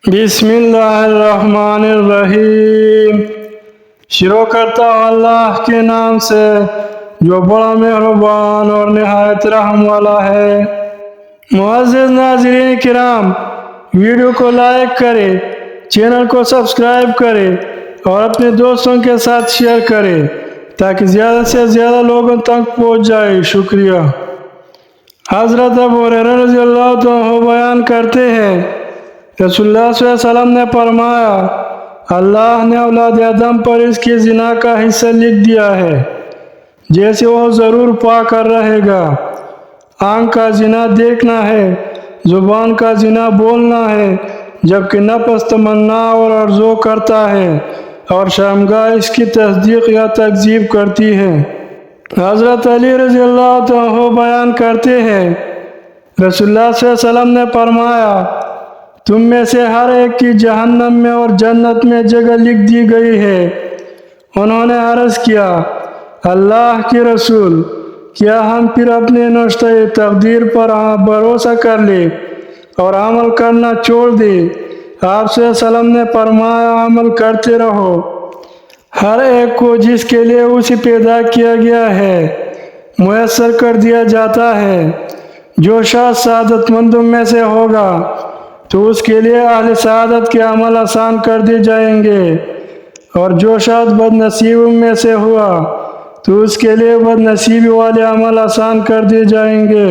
بسم اللہ الرحمن الرحیم۔ شروع کرتا ہوں اللہ کے نام سے جو بڑا مہربان اور نہایت رحم والا ہے۔ معزز ناظرین کرام، ویڈیو کو لائک کریں، چینل کو سبسکرائب کریں اور اپنے دوستوں کے ساتھ شیئر کریں تاکہ زیادہ سے زیادہ لوگوں تک پہنچ جائے۔ شکریہ۔ حضرت ابو ہریرہ رضی اللہ عنہ بیان کرتے ہیں، رسول اللہ صلی اللہ علیہ وسلم نے فرمایا، اللہ نے اولاد آدم پر اس کی زنا کا حصہ لکھ دیا ہے جیسے وہ ضرور پا کر رہے گا۔ آنکھ کا زنا دیکھنا ہے، زبان کا زنا بولنا ہے، جبکہ نفس تمنا اور آرزو کرتا ہے اور شرمگاہ اس کی تصدیق یا تکذیب کرتی ہے۔ حضرت علی رضی اللہ عنہ بیان کرتے ہیں، رسول اللہ صلی اللہ علیہ وسلم نے فرمایا، تم میں سے ہر ایک کی جہنم میں اور جنت میں جگہ لکھ دی گئی ہے۔ انہوں نے عرض کیا، اللہ کے رسول، کیا ہم پھر اپنے نوشتہ تقدیر پر بھروسہ کر لیں اور عمل کرنا چھوڑ دیں؟ آپ صلی اللہ علیہ وسلم نے فرمایا، عمل کرتے رہو۔ ہر ایک کو جس کے لیے اسے پیدا کیا گیا ہے میسر کر دیا جاتا ہے۔ جو شخص سعادت مندوں میں سے ہوگا تو اس کے لیے اہل سعادت کے عمل آسان کر دیے جائیں گے، اور جو شخص بد نصیبوں میں سے ہوا تو اس کے لیے بد نصیبی والے عمل آسان کر دیے جائیں گے۔